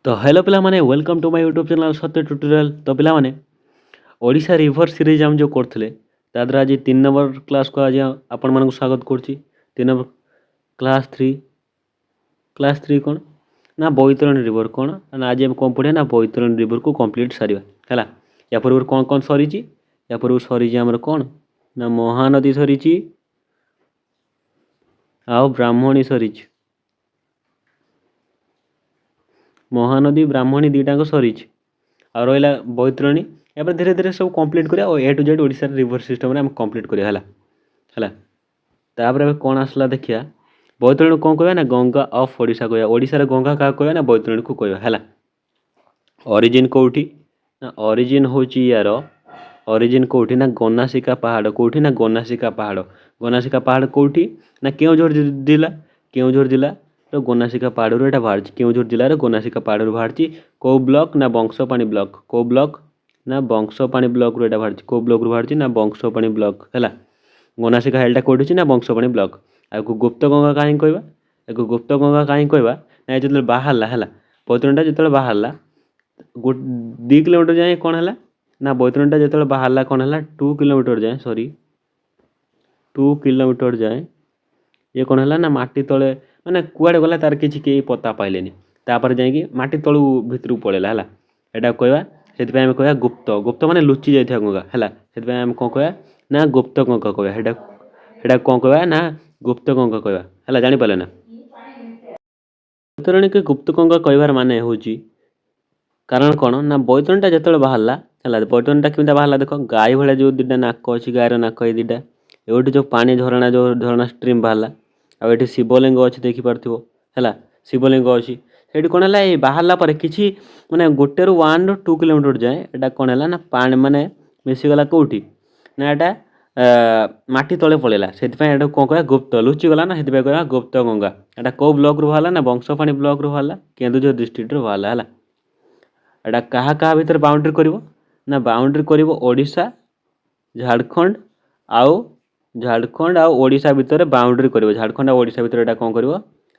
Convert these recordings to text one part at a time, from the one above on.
तो हेलो पिला माने welcome to my YouTube channel Satya tutorial. तो पिला माने ओडिशा रिवर सीरीज हम जो करथिले तादर आज 3 नंबर क्लास को आज आपण मानक स्वागत करछि। 3 नंबर क्लास 3 कोन ना बैतरणी रिवर कोन ना आज हम कोन पढिया ना बैतरणी रिवर को कंप्लीट सारिबा हला। या पूर्व कोन कोन सरीछि या पूर्व सरीछि हमर कोन ना महानदी सरीछि आ ब्राह्मणी सरीछि। महानदी ब्राह्मणी दुईटाक सरी आ रहा बैतरणी या धीरे धीरे सब कंप्लीट करिया और A to Z Odisha river system रे कंप्लीट करिया हला। तापर कौन आसला देखिया बैतरणी कौन कहवा ना गंगा ऑफ ओडिशा कहवा। ओडिशा रे गंगा क्या कहवा ना बैतरणी को कहवा हला। ओरिजिन कोठी ना ओरिजिन होची यार ओरिजिन कोठी ना गनासिका पहाड़ कोठी ना गनासिका पहाड़ कोठी ना केउझर जिला तो गनासिका पहाड़ रो एटा बाहर केउझर जिला रे गनासिका पहाड़ रो बाहर को ब्लॉक ना बंशपाणी ब्लॉक को ब्लॉक ना बंशपाणी ब्लॉक रो एटा बाहर को ब्लॉक रो बाहर ना बंशपाणी ब्लॉक हला। गनासिका हेलटा कोठी ना बंशपाणी ब्लॉक आ को गुप्त गंगा काहे कहबा एको गुप्त गंगा काहे कहबा ना जतले बाहरला हला बैतरणीटा जतले बाहरला 2 किलोमीटर जाए कौन है ना बैतरणीटा जो बाहरला कौन है 2 किलोमीटर जाए 2 किलोमीटर जाए ये कौन है ना माटी तले माने कुआड़े गला तार किसी के पता पाइलेनि तापर जाइए माटी तलू भितर पड़ेगा है एटा कहवा से कहवा गुप्त गुप्त माने लुचि जाइए गंगा है से कौन कहवा ना गुप्त गंगा कहवा हेटा कौन कहवा ना गुप्त गंगा कहवा है जानीपारे ना। बैतरणी के गुप्त गंगा कहबार माने हूँ कारण कौन ना बैतरणीटा जो बाहरला है बैतरणीटा केमी बाहरला देख गाई भाया जो दुटा नाक अच्छी गायर नाक ये दुटा एवटी जो पानी झरणा स्ट्रीम बाहरला आठ शिवलिंग अच्छी देखिपार है शिवलिंग अच्छी से कौन है ये बाहरला किसी माने 1 ରୁ 1 ରୁ 2 किलोमीटर जाए एटा कौन है ना पानी माने मिसीगला कौटी ना एटा माटी तले पड़ेगा से कौन कह गुप्त लुचिगला ना से कह गुप्त गंगा एटा कौ ब्लॉक रू बाहरला ना बंशपाणी ब्लॉक रू बाहरला केन्दुझर डिस्ट्रिक्ट रू बाहरला है। एटा क्या भितर बाउंड्री करिवो ना बाउंड्री करिवो ओडिशा झारखंड आउ ओडिशा भितर बाउंड्री करिवो झारखंड आ ओडिशा भितर एटा कौन करिवो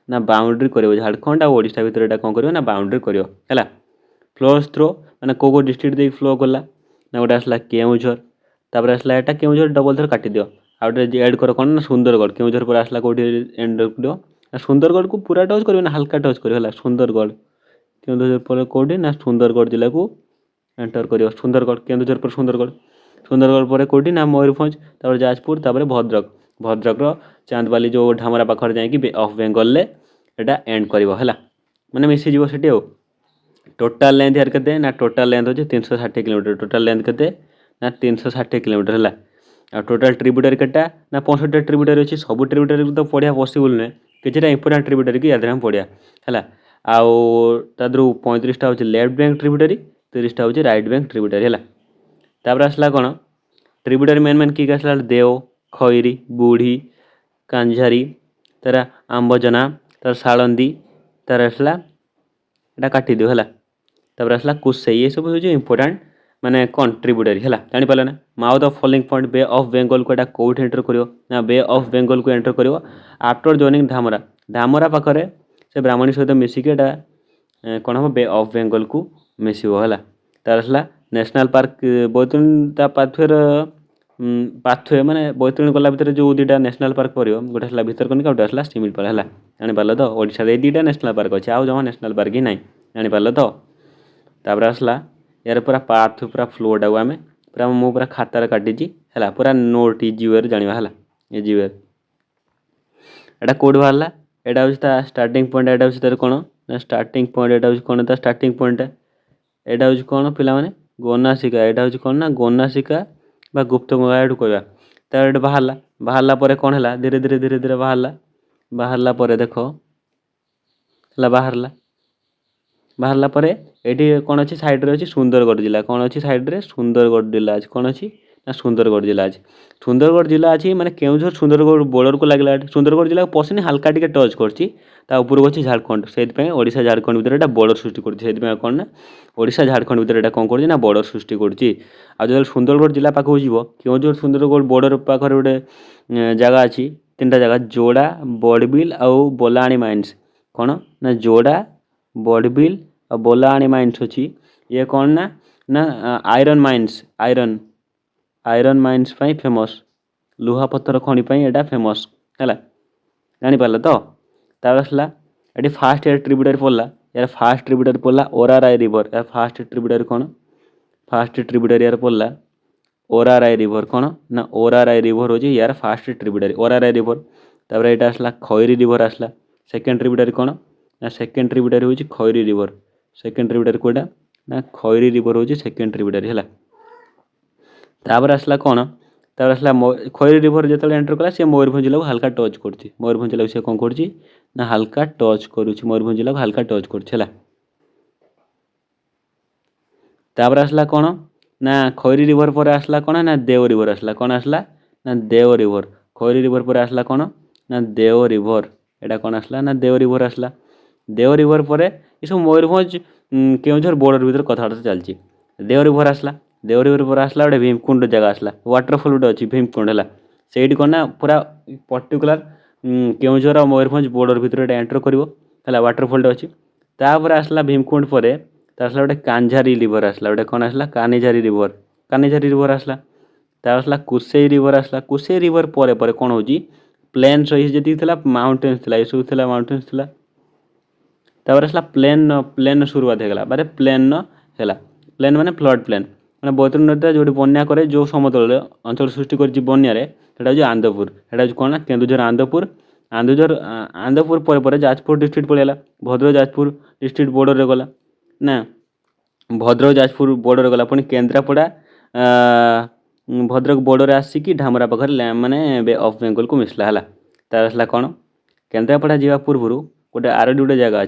ना बाउंड्री करिवो झारखंड आ ओडिशा भितर एटा कौन करिवो ना बाउंड्री करिवो हैला। फ्लोस थ्रो माने को डिस्ट्रिक्ट दे फ्लो कला ना गोटे आसला केउझर तापर आसला एटा केउझर डबल थर काटी दियो आ गोटे ऐड कर कोन ना सुंदरगढ़ केउझर पर आसला कोठी एंड दियो ना सुंदरगढ़ को पूरा टच करिवो ना हल्का टच करिवो हैला। सुंदरगढ़ केन्दुझर पर कोठी ना सुंदरगढ़ जिला को एंटर करियो सुंदरगढ़ केन्दुझर पर सुंदरगढ़ पर कोठी ना मयूरभंज तापर जाजपुर तापर भद्रक रो चांदबाली जो ढामरा पाखर जाई बे ऑफ बेंगल ले एटा एंड करिवो हैला माने मिसी जीवो सेठी ओ। टोटल लेंथ यार केते ना टोटल लेंथ होचे 360 किलोमीटर टोटल लेंथ केते ना 360 किलोमीटर हैला। आ टोटल ट्रिब्यूटरी केटा ना 65 ट्रिब्यूटरी अछि सब ट्रिब्यूटरी तो पढ़िया पॉसिबल नै किछटा इंपोर्टेंट ट्रिब्यूटरी की याद हम पढ़िया हैला। आउ तादरू 35टा होचे लेफ्ट बैंक ट्रिब्यूटरी 30टा होचे राइट बैंक ट्रिब्यूटरी हैला। तापर आसला कोन ट्रिब्यूटरी मेन की आसला देव खैरी बुढ़ी कांझारी तारा आंबजना तार साळंदी तार आसला एटा काटी दियो हैला। तापर आसला कुसई ये सब होचे इंपोर्टेंट माने कौन ट्रिब्यूटरी हैला जानि पाले ना। Mouth of following point bay of Bengal को एटा कोठ एंटर करियो ना बे ऑफ बेंगल को एंटर करियो आफ्टर जॉइनिंग धामरा पाखरे से ब्राह्मणी सहित मिसिक एटा कौन हम बे ऑफ बेंगल को मिसिबो हैला। तार आसला नेशनल पार्क बैतरणी पाथवे माने बैतरणी गला भितर जो दुटा नेशनल पार्क पड़ियो गोटे आसला भितरकनिका गोटे आसला शिमिलपाल हैला जानि पारलो तो ओडिशा रे दुटा नेशनल पार्क अछि आउ जमा नेशनल पार्क ही नाही जानि पारलो तो। तापर आसला यार पूरा पाथ पूरा फ्लोटा को आमे पूरा मो पूरा खातार काटिची हैला पूरा नोट इजीवेर जानिबा हैला इजीवेर एटा कोड बाहरला एटा होची ता स्टार्टिंग पॉइंट एटा होची तार कोन ना स्टार्टिंग पॉइंट एटा होची कोन ता स्टार्टिंग पॉइंट एटा होची कोन पिला माने गनासिका एटा होची कोन ना गनासिका बा गुप्त गंगा एटु कहबा तार एटा बाहरला परे कोन हैला धीरे धीरे बाहरला परे देखो हैला बाहरला परे एटी कौन अच्छी साइड रे अच्छी सुंदरगढ़ जिला कौन अच्छी साइड रे सुंदरगढ़ जिला अच्छी कौन अच्छी ना सुंदरगढ़ जिला अच्छी सुंदरगढ़ जिला अच्छी माने केउझर सुंदरगढ़ बॉर्डर को लागला सुंदरगढ़ जिला पसनी हल्का टिके टच करछि ता ऊपर को झारखंड से ओडिशा झारखंड भितर एटा बॉर्डर सृष्टि करछि से कौन ना ओडिशा झारखंड भितर एटा कौन करछि ना बॉर्डर सृष्टि करछि। आ जो सुंदरगढ़ जिला पाखो जीवो केउझर सुंदरगढ़ बॉर्डर पाखर गोटे जगह अच्छी 3टा जगह जोड़ा बड़बिल आउ बोलाणी माइंस कौन ना जोड़ा बड़बिल ଆଉ ବୋଲାଣି ମାଇନ୍ସ ଅଛି। ଇଏ କ'ଣ ନା ନା ଆଇରନ୍ ମାଇନ୍ସ ଆଇରନ୍ ମାଇନ୍ସ ପାଇଁ ଫେମସ୍, ଲୁହାପଥର ଖଣି ପାଇଁ ଏଇଟା ଫେମସ୍ ହେଲା, ଜାଣିପାରିଲ ତ। ତାପରେ ଆସିଲା ଏଠି ଫାଷ୍ଟ ଏୟାର ଟ୍ରିବ୍ୟୁଟାରି ପଡ଼ିଲା, ଏହାର ଫାଷ୍ଟ ଟ୍ରିବ୍ୟୁଟାରି ପଡ଼ିଲା ଓରାରାଇ ରିଭର। ଏହାର ଫାଷ୍ଟ ଟ୍ରିବ୍ୟୁଟାରି କ'ଣ? ଫାଷ୍ଟ ଟ୍ରିବ୍ୟୁଟାରି ଏହାର ପଡ଼ିଲା ଓରାରାଇ ରିଭର। କ'ଣ ନା ଓରାରାଇ ରିଭର ହେଉଛି ୟାର ଫାଷ୍ଟ ଟ୍ରିବ୍ୟୁଟାରି, ଓରାରାଇ ରିଭର। ତାପରେ ଏଇଟା ଆସିଲା ଖଇରୀ ରିଭର ଆସିଲା। ସେକେଣ୍ଡ ଟ୍ରିବ୍ୟୁଟାରି କ'ଣ ନା ସେକେଣ୍ଡ ଟ୍ରିବ୍ୟୁଟାରି ହେଉଛି ଖଇରୀ ରିଭର। ସେକେଣ୍ଡ ଟ୍ରିବ୍ୟୁଟାରି କେଉଁଟା ନା ଖଇରୀ ରିଭର ହେଉଛି ସେକେଣ୍ଡ ଟ୍ରିବ୍ୟୁଟାରି ହେଲା। ତାପରେ ଆସିଲା କ'ଣ, ତାପରେ ଆସିଲା ଖଇରୀ ରିଭର ଯେତେବେଳେ ଏଣ୍ଟର କଲା ସେ ମୟୂରଭଞ୍ଜ ଜିଲ୍ଲାକୁ ହାଲକା ଟଚ୍ କରୁଛି, ମୟୂରଭଞ୍ଜ ଜିଲ୍ଲାକୁ ସେ କ'ଣ କରୁଛି ନା ହାଲକା ଟଚ୍ କରୁଛି, ମୟୂରଭଞ୍ଜ ଜିଲ୍ଲାକୁ ହାଲକା ଟଚ୍ କରୁଛି ହେଲା। ତାପରେ ଆସିଲା କ'ଣ ନା ଖଇରୀ ରିଭର ପରେ ଆସିଲା କ'ଣ ନା ଦେଓ ରିଭର ଆସିଲା। କ'ଣ ଆସିଲା ନା ଦେଓ ରିଭର। ଖଇରୀ ରିଭର ପରେ ଆସିଲା କ'ଣ ନା ଦେଓ ରିଭର। ଏଇଟା କ'ଣ ଆସିଲା ନା ଦେଓ ରିଭର ଆସିଲା। ଦେଓ ରିଭର ପରେ ଏସବୁ ମୟୂରଭଞ୍ଜ କେଉଁଝର ବର୍ଡ଼ର ଭିତରେ କଥାବାର୍ତ୍ତା ଚାଲିଛି। ଦେଓ ରିଭର ଆସିଲା, ଦେଓ ରିଭର ପରେ ଆସିଲା ଗୋଟେ ଭୀମକୁଣ୍ଡ ଜାଗା ଆସିଲା, ୱାଟରଫଲ୍ ଗୋଟେ ଅଛି ଭୀମକୁଣ୍ଡ ହେଲା। ସେଇଠି କ'ଣ ନା ପୁରା ପର୍ଟିକୁଲାର କେଉଁଝର ଆଉ ମୟୂରଭଞ୍ଜ ବର୍ଡ଼ର ଭିତରେ ଏଇଟା ଏଣ୍ଟର କରିବ ହେଲା, ୱାଟରଫଲ୍ଟେ ଅଛି। ତାପରେ ଆସିଲା ଭୀମକୁଣ୍ଡ ପରେ ତାର ଆସିଲା ଗୋଟେ କାଞ୍ଝାରୀ ରିଭର ଆସିଲା, ଗୋଟେ କ'ଣ ଆସିଲା କାନିଝାରୀ ରିଭର ଆସିଲା। ତାପରେ ଆସିଲା କୁସେଇ ରିଭର ଆସିଲା। କୁସେଇ ରିଭର ପରେ ପରେ କ'ଣ ହେଉଛି ପ୍ଲେନ୍ସ ଯେତିକି ଥିଲା ମାଉଣ୍ଟେନ୍ସ ଥିଲା, ଏସବୁ ଥିଲା ମାଉଣ୍ଟେନ୍ସ ଥିଲା। ତାପରେ ଆସିଲା ପ୍ଲେନ୍ ଶୁରୁଆତ ହେଇଗଲା, ମାନେ ପ୍ଲେନ୍ ହେଲା। ପ୍ଲେନ୍ ମାନେ ଫ୍ଲଡ଼ ପ୍ଲେନ୍, ମାନେ ବୈତରଣୀ ନଦୀଟା ଯେଉଁଠି ବନ୍ୟା କରେ, ଯେଉଁ ସମତଳରେ ଅଞ୍ଚଳ ସୃଷ୍ଟି କରିଛି ବନ୍ୟାରେ, ସେଇଟା ହେଉଛି ଆନ୍ଦପୁର। ସେଇଟା ହେଉଛି କ'ଣ ନା କେନ୍ଦୁଝର ଆନ୍ଦପୁର ପରେ ପରେ ଯାଜପୁର ଡିଷ୍ଟ୍ରିକ୍ଟ ପଳେଇଲା, ଭଦ୍ରକ ଯାଜପୁର ଡିଷ୍ଟ୍ରିକ୍ଟ ବର୍ଡ଼ରରେ ଗଲା ନା, ଭଦ୍ରକ ଯାଜପୁର ବର୍ଡ଼ରରେ ଗଲା। ପୁଣି କେନ୍ଦ୍ରାପଡ଼ା ଭଦ୍ରକ ବର୍ଡ଼ରରେ ଆସିକି ଢାମରା ପାଖରେ ମାନେ ବେ ଅଫ୍ ବେଙ୍ଗଲକୁ ମିଶିଲା ହେଲା। ତାର ଆସିଲା କ'ଣ କେନ୍ଦ୍ରାପଡ଼ା ଯିବା ପୂର୍ବରୁ ଗୋଟେ ଆରଡ଼ି ଗୋଟେ ଜାଗା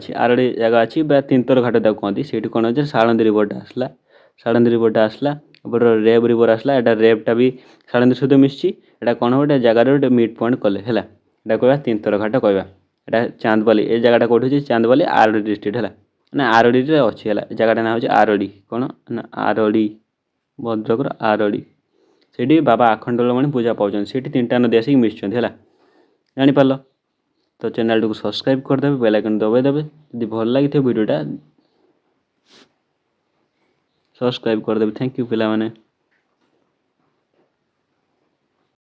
ଅଛି ବା ତିନ୍ତର ଘାଟ ତାକୁ କହନ୍ତି। ସେଇଠି କ'ଣ ଅଛି ଶାଳନ୍ଦୀ ରିଭରଟା ଆସିଲା, ଏପଟେ ରେବ୍ ରିଭର ଆସିଲା। ଏଇଟା ରେବ୍ଟା ବି ଶାଳନ୍ଦୀ ସହିତ ମିଶିଛି। ଏଇଟା କ'ଣ ହେବ ଗୋଟେ ଜାଗାରେ ଗୋଟେ ମିଟ୍ ପଏଣ୍ଟ କଲେ ହେଲା, ଏଇଟା କହିବା ତିନ୍ତର ଘାଟ କହିବା। ଏଇଟା ଚାନ୍ଦବାଲି, ଏ ଜାଗାଟା କେଉଁଠି ଅଛି ଚାନ୍ଦବାଲି ଆରଡ଼ି ଡିଷ୍ଟ୍ରିକ୍ଟ ହେଲା, ନା ଆରଡ଼ିରେ ଅଛି ହେଲା। ଏ ଜାଗାଟା ନାଁ ହେଉଛି ଆରଡ଼ି, କ'ଣ ନା ଆରଡ଼ି, ଭଦ୍ରକର ଆରଡ଼ି। ସେଇଠି ବାବା ଆଖଣ୍ଡଳମଣି ପୂଜା ପାଉଛନ୍ତି, ସେଇଠି ତିନିଟା ନଦୀ ଆସିକି ମିଶୁଛନ୍ତି ହେଲା, ଜାଣିପାରିଲ ତ। ଚ୍ୟାନେଲଟିକୁ ସବସ୍କ୍ରାଇବ୍ କରିଦେବେ, ବେଲ୍ ଆଇକନ୍ ଦବାଇଦେବେ। ଯଦି ଭଲ ଲାଗିଥିବ ଭିଡ଼ିଓଟା ସବସ୍କ୍ରାଇବ୍ କରିଦେବେ। ଥ୍ୟାଙ୍କ ୟୁ ପିଲାମାନେ।